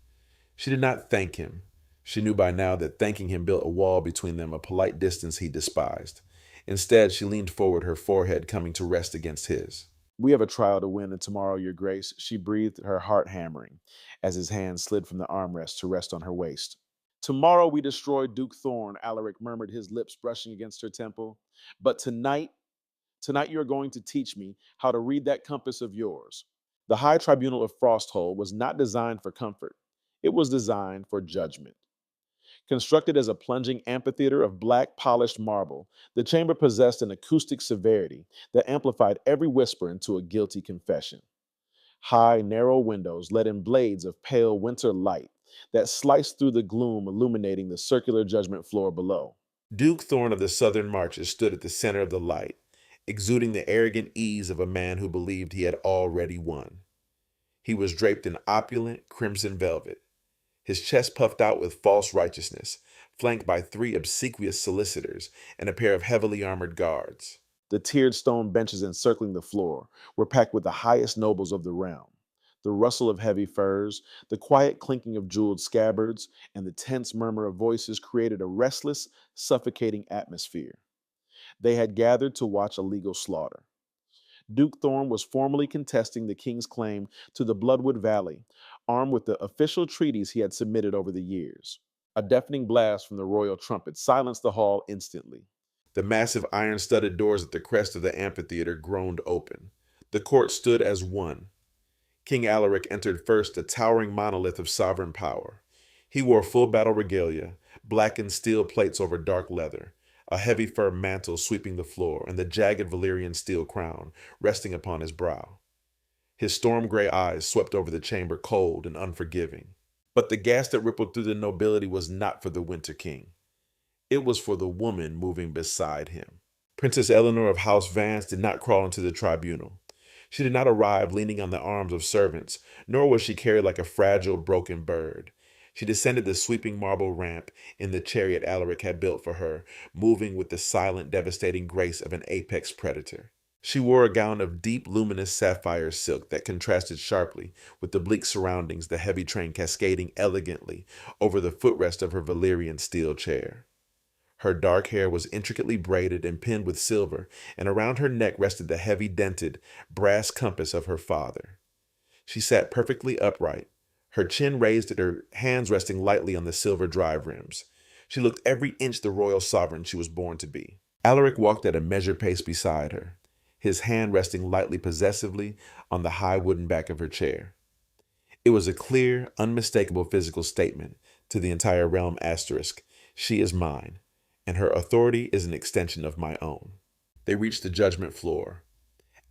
She did not thank him. She knew by now that thanking him built a wall between them, a polite distance he despised. Instead, she leaned forward, her forehead coming to rest against his. We have a trial to win, and tomorrow, your grace, she breathed, her heart hammering, as his hand slid from the armrest to rest on her waist. Tomorrow we destroy Duke Thorn, Alaric murmured, his lips brushing against her temple. But tonight you are going to teach me how to read that compass of yours. The High Tribunal of Frosthold was not designed for comfort. It was designed for judgment. Constructed as a plunging amphitheater of black polished marble, the chamber possessed an acoustic severity that amplified every whisper into a guilty confession. High, narrow windows let in blades of pale winter light that sliced through the gloom, illuminating the circular judgment floor below. Duke Thorn of the Southern Marches stood at the center of the light, exuding the arrogant ease of a man who believed he had already won. He was draped in opulent, crimson velvet, his chest puffed out with false righteousness, flanked by 3 obsequious solicitors and a pair of heavily armored guards. The tiered stone benches encircling the floor were packed with the highest nobles of the realm. The rustle of heavy furs, the quiet clinking of jeweled scabbards, and the tense murmur of voices created a restless, suffocating atmosphere. They had gathered to watch a legal slaughter. Duke Thorn was formally contesting the king's claim to the Bloodwood Valley, armed with the official treaties he had submitted over the years. A deafening blast from the royal trumpet silenced the hall instantly. The massive iron-studded doors at the crest of the amphitheater groaned open. The court stood as one. King Alaric entered first, a towering monolith of sovereign power. He wore full battle regalia, blackened steel plates over dark leather, a heavy fur mantle sweeping the floor, and the jagged Valyrian steel crown resting upon his brow. His storm gray eyes swept over the chamber, cold and unforgiving. But the gas that rippled through the nobility was not for the Winter King. It was for the woman moving beside him. Princess Eleanor of House Vance did not crawl into the tribunal. She did not arrive leaning on the arms of servants, nor was she carried like a fragile, broken bird. She descended the sweeping marble ramp in the chariot Alaric had built for her, moving with the silent, devastating grace of an apex predator. She wore a gown of deep, luminous sapphire silk that contrasted sharply with the bleak surroundings, the heavy train cascading elegantly over the footrest of her Valyrian steel chair. Her dark hair was intricately braided and pinned with silver, and around her neck rested the heavy dented brass compass of her father. She sat perfectly upright, her chin raised and her hands resting lightly on the silver drive rims. She looked every inch the royal sovereign she was born to be. Alaric walked at a measured pace beside her, his hand resting lightly possessively on the high wooden back of her chair. It was a clear, unmistakable physical statement to the entire realm asterisk. She is mine, and her authority is an extension of my own. They reached the judgment floor.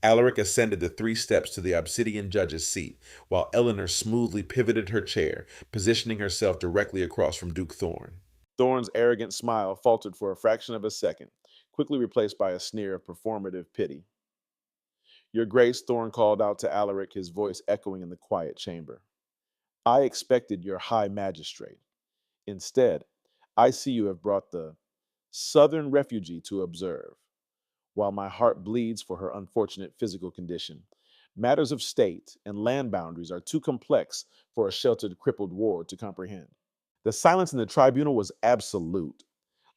Alaric ascended the 3 steps to the obsidian judge's seat, while Eleanor smoothly pivoted her chair, positioning herself directly across from Duke Thorn. Thorn's arrogant smile faltered for a fraction of a second, quickly replaced by a sneer of performative pity. Your Grace, Thorn called out to Alaric, his voice echoing in the quiet chamber. I expected your high magistrate. Instead, I see you have brought the southern refugee to observe. While my heart bleeds for her unfortunate physical condition, matters of state and land boundaries are too complex for a sheltered, crippled ward to comprehend. The silence in the tribunal was absolute.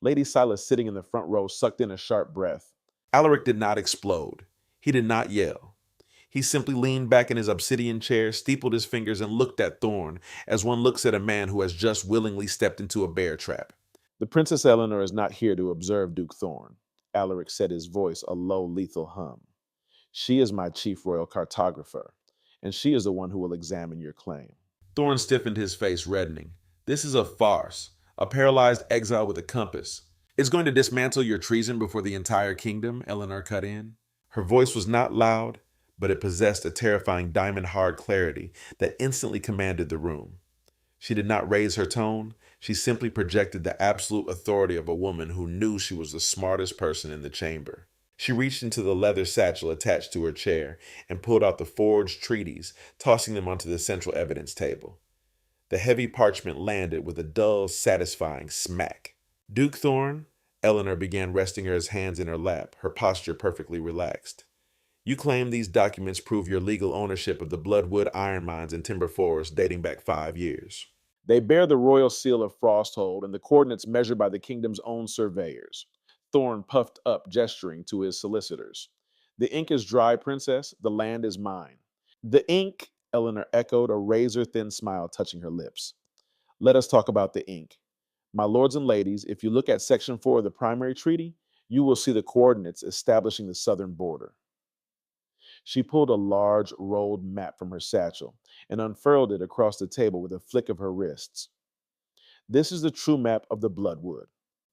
Lady Silas, sitting in the front row, sucked in a sharp breath. Alaric did not explode. He did not yell. He simply leaned back in his obsidian chair, steepled his fingers, and looked at Thorn as one looks at a man who has just willingly stepped into a bear trap. The Princess Eleanor is not here to observe Duke Thorn. Alaric said, his voice a low, lethal hum. She is my chief royal cartographer, and she is the one who will examine your claim. Thorn stiffened his face, reddening. This is a farce, a paralyzed exile with a compass. It's going to dismantle your treason before the entire kingdom, Eleanor cut in. Her voice was not loud, but it possessed a terrifying diamond-hard clarity that instantly commanded the room. She did not raise her tone. She simply projected the absolute authority of a woman who knew she was the smartest person in the chamber. She reached into the leather satchel attached to her chair and pulled out the forged treaties, tossing them onto the central evidence table. The heavy parchment landed with a dull, satisfying smack. Duke Thorn, Eleanor began resting her hands in her lap, her posture perfectly relaxed. You claim these documents prove your legal ownership of the Bloodwood iron mines and timber forests dating back 5 years. They bear the royal seal of Frosthold and the coordinates measured by the kingdom's own surveyors. Thorn puffed up, gesturing to his solicitors. The ink is dry, princess. The land is mine. The ink, Eleanor echoed, a razor-thin smile touching her lips. Let us talk about the ink. My lords and ladies, if you look at Section 4 of the primary treaty, you will see the coordinates establishing the southern border. She pulled a large rolled map from her satchel and unfurled it across the table with a flick of her wrists. This is the true map of the Bloodwood.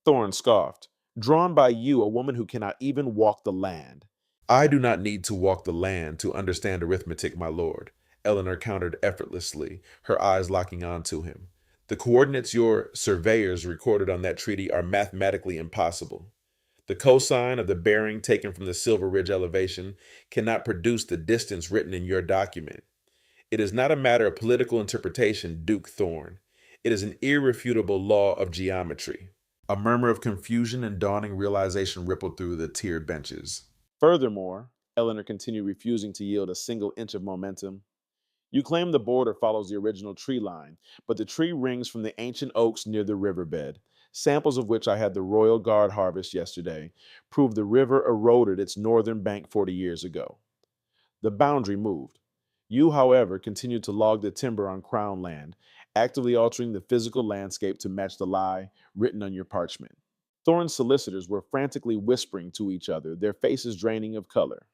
Thorn scoffed. Drawn by you, a woman who cannot even walk the land. I do not need to walk the land to understand arithmetic, my lord, Eleanor countered effortlessly, her eyes locking onto him. The coordinates your surveyors recorded on that treaty are mathematically impossible. The cosine of the bearing taken from the Silver Ridge elevation cannot produce the distance written in your document. It is not a matter of political interpretation, Duke Thorn. It is an irrefutable law of geometry. A murmur of confusion and dawning realization rippled through the tiered benches. Furthermore, Eleanor continued, refusing to yield a single inch of momentum, you claim the border follows the original tree line, but the tree rings from the ancient oaks near the riverbed, samples of which I had the Royal Guard harvest yesterday, prove the river eroded its northern bank 40 years ago. The boundary moved. You, however, continued to log the timber on Crown land, actively altering the physical landscape to match the lie written on your parchment. Thorn's solicitors were frantically whispering to each other, their faces draining of color.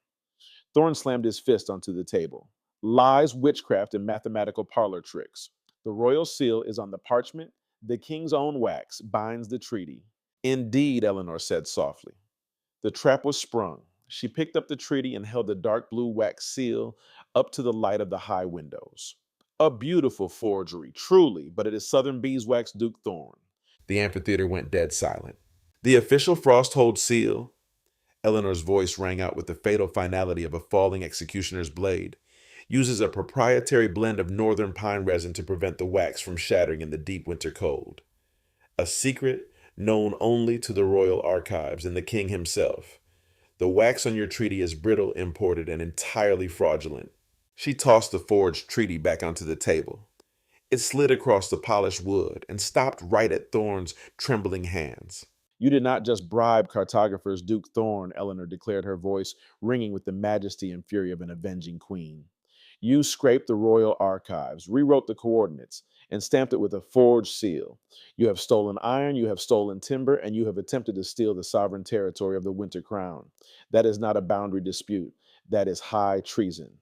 Thorn slammed his fist onto the table. Lies, witchcraft, and mathematical parlor tricks. The royal seal is on the parchment. The king's own wax binds the treaty. Indeed, Eleanor said softly. The trap was sprung. She picked up the treaty and held the dark blue wax seal up to the light of the high windows. A beautiful forgery, truly, but it is Southern beeswax Duke Thorn. The amphitheater went dead silent. The official Frosthold seal, Eleanor's voice rang out with the fatal finality of a falling executioner's blade, uses a proprietary blend of northern pine resin to prevent the wax from shattering in the deep winter cold. A secret known only to the royal archives and the king himself. The wax on your treaty is brittle, imported, and entirely fraudulent. She tossed the forged treaty back onto the table. It slid across the polished wood and stopped right at Thorn's trembling hands. You did not just bribe Cartographer's Duke Thorn, Eleanor declared, her voice ringing with the majesty and fury of an avenging queen. You scraped the royal archives, rewrote the coordinates, and stamped it with a forged seal. You have stolen iron, you have stolen timber, and you have attempted to steal the sovereign territory of the Winter Crown. That is not a boundary dispute. That is high treason.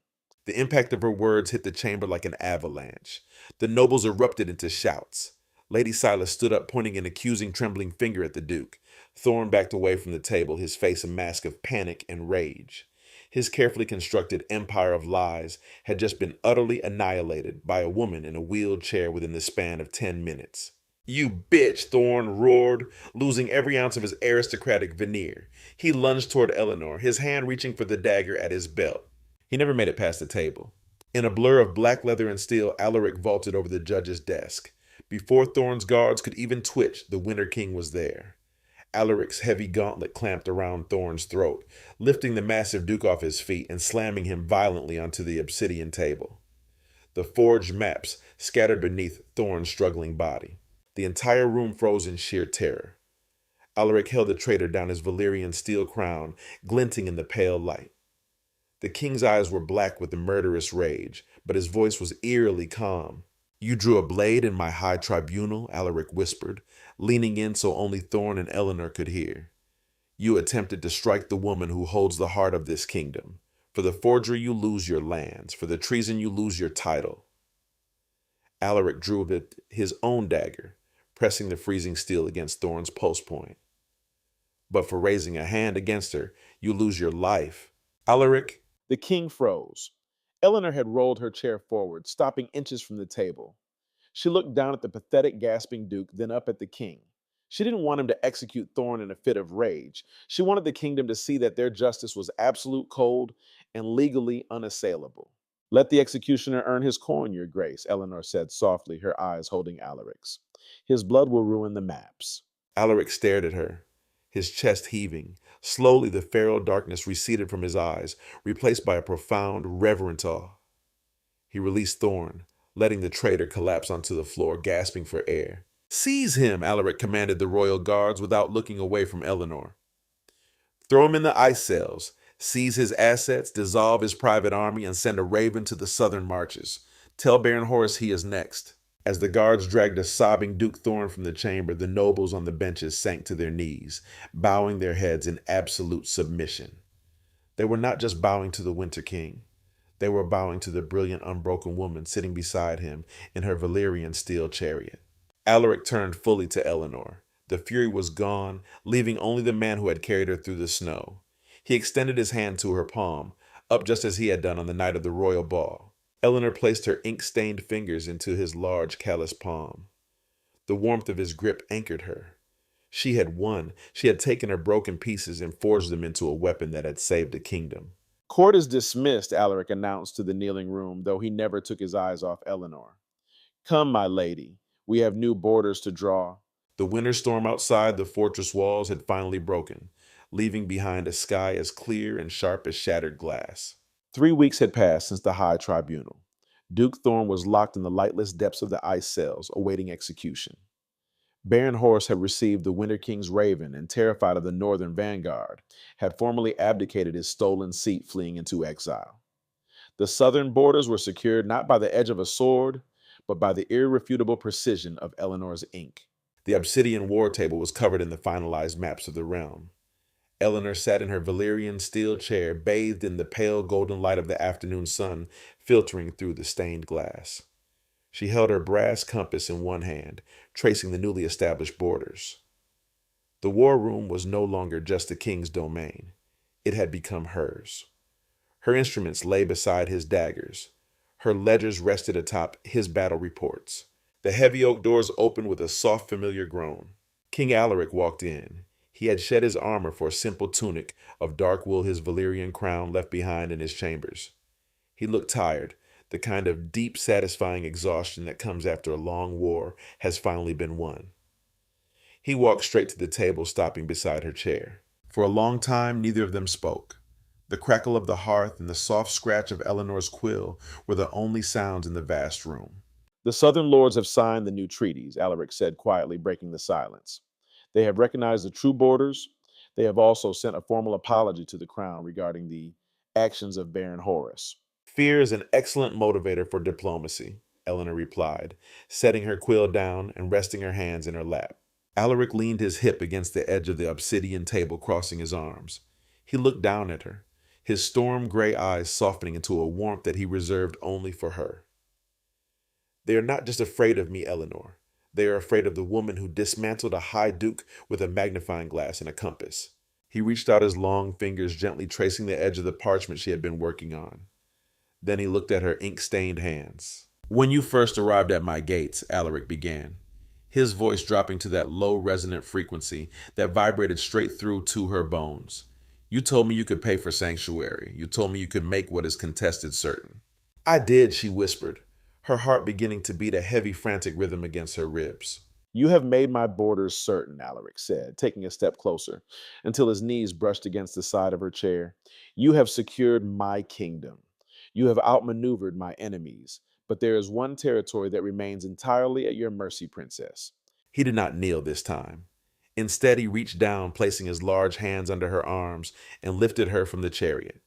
The impact of her words hit the chamber like an avalanche. The nobles erupted into shouts. Lady Silas stood up, pointing an accusing, trembling finger at the Duke. Thorn backed away from the table, his face a mask of panic and rage. His carefully constructed empire of lies had just been utterly annihilated by a woman in a wheeled chair within the span of 10 minutes. "You bitch," Thorn roared, losing every ounce of his aristocratic veneer. He lunged toward Eleanor, his hand reaching for the dagger at his belt. He never made it past the table. In a blur of black leather and steel, Alaric vaulted over the judge's desk. Before Thorn's guards could even twitch, the Winter King was there. Alaric's heavy gauntlet clamped around Thorn's throat, lifting the massive Duke off his feet and slamming him violently onto the obsidian table. The forged maps scattered beneath Thorn's struggling body. The entire room froze in sheer terror. Alaric held the traitor down, his Valyrian steel crown glinting in the pale light. The king's eyes were black with the murderous rage, but his voice was eerily calm. "You drew a blade in my High Tribunal," Alaric whispered, leaning in so only Thorn and Eleanor could hear. "You attempted to strike the woman who holds the heart of this kingdom. For the forgery you lose your lands, for the treason you lose your title." Alaric drew his own dagger, pressing the freezing steel against Thorn's pulse point. "But for raising a hand against her, you lose your life." Alaric, The king froze. Eleanor had rolled her chair forward, stopping inches from the table. She looked down at the pathetic, gasping Duke, then up at the king. She didn't want him to execute Thorn in a fit of rage. She wanted the kingdom to see that their justice was absolute, cold, and legally unassailable. "Let the executioner earn his coin, your grace," Eleanor said softly, her eyes holding Alaric's. "His blood will ruin the maps." Alaric stared at her, his chest heaving. Slowly, the feral darkness receded from his eyes, replaced by a profound, reverent awe. He released Thorn, letting the traitor collapse onto the floor, gasping for air. "Seize him," Alaric commanded the royal guards without looking away from Eleanor. "Throw him in the ice cells, seize his assets, dissolve his private army, and send a raven to the southern marches. Tell Baron Horace he is next." As the guards dragged a sobbing Duke Thorn from the chamber, the nobles on the benches sank to their knees, bowing their heads in absolute submission. They were not just bowing to the Winter King. They were bowing to the brilliant, unbroken woman sitting beside him in her Valyrian steel chariot. Alaric turned fully to Eleanor. The fury was gone, leaving only the man who had carried her through the snow. He extended his hand to her palm, up just as he had done on the night of the royal ball. Eleanor placed her ink-stained fingers into his large, calloused palm. The warmth of his grip anchored her. She had won. She had taken her broken pieces and forged them into a weapon that had saved a kingdom. "Court is dismissed," Alaric announced to the kneeling room, though he never took his eyes off Eleanor. "Come, my lady. We have new borders to draw." The winter storm outside the fortress walls had finally broken, leaving behind a sky as clear and sharp as shattered glass. 3 weeks had passed since the High Tribunal. Duke Thorn was locked in the lightless depths of the ice cells, awaiting execution. Baron Horace had received the Winter King's raven and, terrified of the Northern vanguard, had formally abdicated his stolen seat, fleeing into exile. The southern borders were secured not by the edge of a sword, but by the irrefutable precision of Eleanor's ink. The obsidian war table was covered in the finalized maps of the realm. Eleanor sat in her Valyrian steel chair, bathed in the pale golden light of the afternoon sun filtering through the stained glass. She held her brass compass in one hand, tracing the newly established borders. The war room was no longer just the king's domain. It had become hers. Her instruments lay beside his daggers. Her ledgers rested atop his battle reports. The heavy oak doors opened with a soft, familiar groan. King Alaric walked in. He had shed his armor for a simple tunic of dark wool his Valyrian crown left behind in his chambers. He looked tired. The kind of deep, satisfying exhaustion that comes after a long war has finally been won. He walked straight to the table, stopping beside her chair. For a long time, neither of them spoke. The crackle of the hearth and the soft scratch of Eleanor's quill were the only sounds in the vast room. The Southern Lords have signed the new treaties, Alaric said quietly, breaking the silence. They have recognized the true borders. They have also sent a formal apology to the crown regarding the actions of Baron Horus. Fear is an excellent motivator for diplomacy, Eleanor replied, setting her quill down and resting her hands in her lap. Alaric leaned his hip against the edge of the obsidian table, crossing his arms. He looked down at her, his storm gray eyes softening into a warmth that he reserved only for her. They are not just afraid of me, Eleanor. They are afraid of the woman who dismantled a high duke with a magnifying glass and a compass. He reached out his long fingers, gently tracing the edge of the parchment she had been working on. Then he looked at her ink-stained hands. When you first arrived at my gates, Alaric began, his voice dropping to that low resonant frequency that vibrated straight through to her bones. You told me you could pay for sanctuary. You told me you could make what is contested certain. I did, she whispered, her heart beginning to beat a heavy, frantic rhythm against her ribs. You have made my borders certain, Alaric said, taking a step closer, until his knees brushed against the side of her chair. You have secured my kingdom. You have outmaneuvered my enemies. But there is one territory that remains entirely at your mercy, princess. He did not kneel this time. Instead, he reached down, placing his large hands under her arms, and lifted her from the chariot.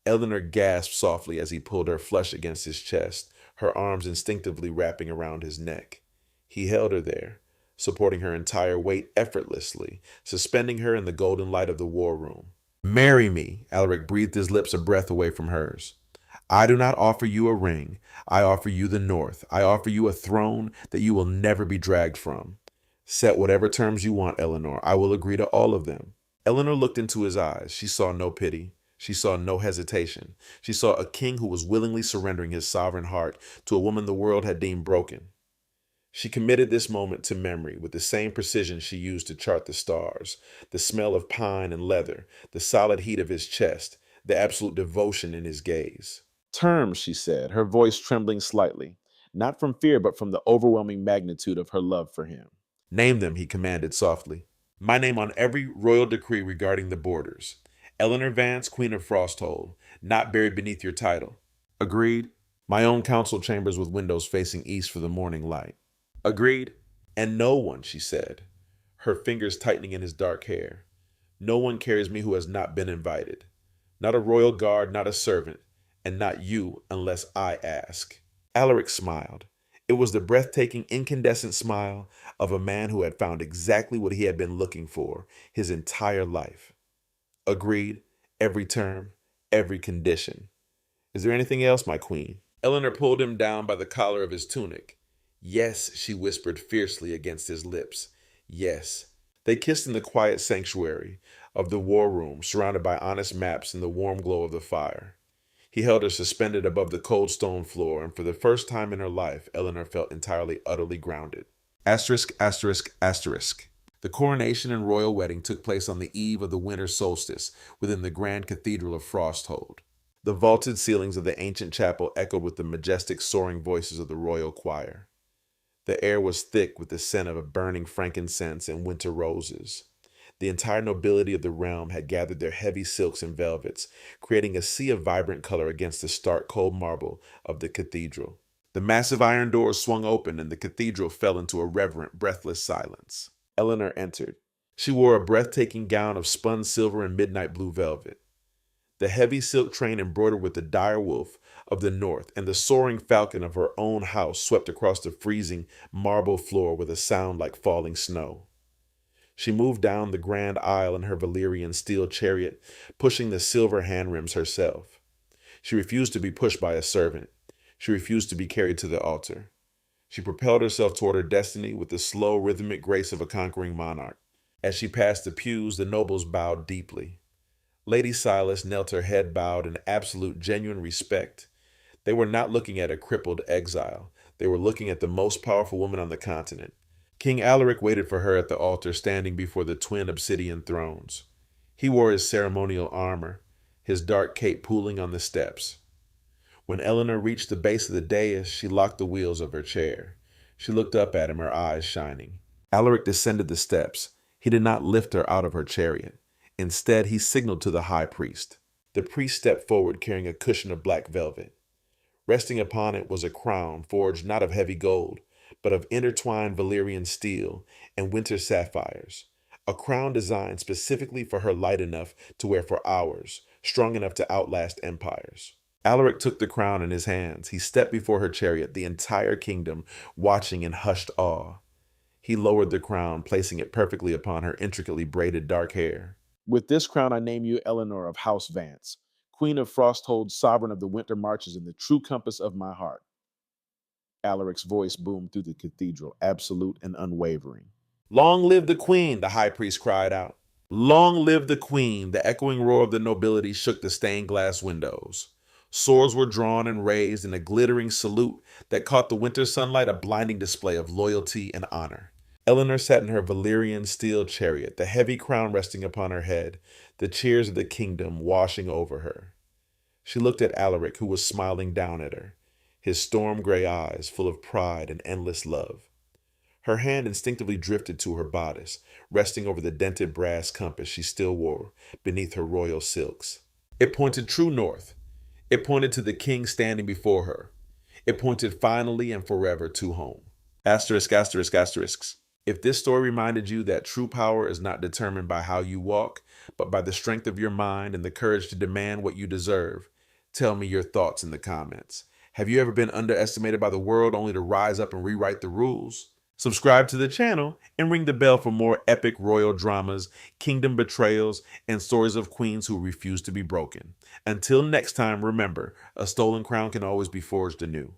Eleanor gasped softly as he pulled her flush against his chest, her arms instinctively wrapping around his neck. He held her there, supporting her entire weight effortlessly, suspending her in the golden light of the war room. Marry me, Alaric breathed his lips a breath away from hers. I do not offer you a ring. I offer you the North. I offer you a throne that you will never be dragged from. Set whatever terms you want, Eleanor. I will agree to all of them. Eleanor looked into his eyes. She saw no pity. She saw no hesitation. She saw a king who was willingly surrendering his sovereign heart to a woman the world had deemed broken. She committed this moment to memory with the same precision she used to chart the stars, the smell of pine and leather, the solid heat of his chest, the absolute devotion in his gaze. Terms, she said, her voice trembling slightly, not from fear, but from the overwhelming magnitude of her love for him. Name them, he commanded softly. My name on every royal decree regarding the borders. Eleanor Vance, Queen of Frosthold, not buried beneath your title. Agreed? My own council chambers with windows facing east for the morning light. Agreed? And no one, she said, her fingers tightening in his dark hair. No one carries me who has not been invited. Not a royal guard, not a servant, and not you unless I ask. Alaric smiled. It was the breathtaking, incandescent smile of a man who had found exactly what he had been looking for his entire life. Agreed, every term, every condition. Is there anything else, my queen? Eleanor pulled him down by the collar of his tunic. Yes, she whispered fiercely against his lips. Yes. They kissed in the quiet sanctuary of the war room, surrounded by honest maps in the warm glow of the fire. He held her suspended above the cold stone floor, and for the first time in her life, Eleanor felt entirely, utterly grounded. Asterisk, asterisk, asterisk. The coronation and royal wedding took place on the eve of the winter solstice within the grand cathedral of Frosthold. The vaulted ceilings of the ancient chapel echoed with the majestic, soaring voices of the royal choir. The air was thick with the scent of a burning frankincense and winter roses. The entire nobility of the realm had gathered their heavy silks and velvets, creating a sea of vibrant color against the stark, cold marble of the cathedral. The massive iron doors swung open, and the cathedral fell into a reverent, breathless silence. Eleanor entered. She wore a breathtaking gown of spun silver and midnight blue velvet. The heavy silk train embroidered with the dire wolf of the north and the soaring falcon of her own house swept across the freezing marble floor with a sound like falling snow. She moved down the grand aisle in her Valyrian steel chariot, pushing the silver handrims herself. She refused to be pushed by a servant. She refused to be carried to the altar. She propelled herself toward her destiny with the slow, rhythmic grace of a conquering monarch. As she passed the pews, the nobles bowed deeply. Lady Silas knelt, her head bowed in absolute, genuine respect. They were not looking at a crippled exile. They were looking at the most powerful woman on the continent. King Alaric waited for her at the altar, standing before the twin obsidian thrones. He wore his ceremonial armor, his dark cape pooling on the steps. When Eleanor reached the base of the dais, she locked the wheels of her chair. She looked up at him, her eyes shining. Alaric descended the steps. He did not lift her out of her chariot. Instead, he signaled to the high priest. The priest stepped forward, carrying a cushion of black velvet. Resting upon it was a crown forged not of heavy gold, but of intertwined Valyrian steel and winter sapphires. A crown designed specifically for her, light enough to wear for hours, strong enough to outlast empires. Alaric took the crown in his hands. He stepped before her chariot, the entire kingdom watching in hushed awe. He lowered the crown, placing it perfectly upon her intricately braided dark hair. With this crown, I name you Eleanor of House Vance, Queen of Frosthold, sovereign of the winter marches, and the true compass of my heart. Alaric's voice boomed through the cathedral, absolute and unwavering. Long live the queen, the high priest cried out. Long live the queen, the echoing roar of the nobility shook the stained glass windows. Swords were drawn and raised in a glittering salute that caught the winter sunlight, a blinding display of loyalty and honor. Eleanor sat in her Valyrian steel chariot, the heavy crown resting upon her head, the cheers of the kingdom washing over her. She looked at Alaric, who was smiling down at her, his storm gray eyes full of pride and endless love. Her hand instinctively drifted to her bodice, resting over the dented brass compass she still wore beneath her royal silks. It pointed true north. It pointed to the king standing before her. It pointed finally and forever to home. Asterisk, asterisk, asterisks. If this story reminded you that true power is not determined by how you walk, but by the strength of your mind and the courage to demand what you deserve, tell me your thoughts in the comments. Have you ever been underestimated by the world only to rise up and rewrite the rules? Subscribe to the channel and ring the bell for more epic royal dramas, kingdom betrayals, and stories of queens who refuse to be broken. Until next time, remember, a stolen crown can always be forged anew.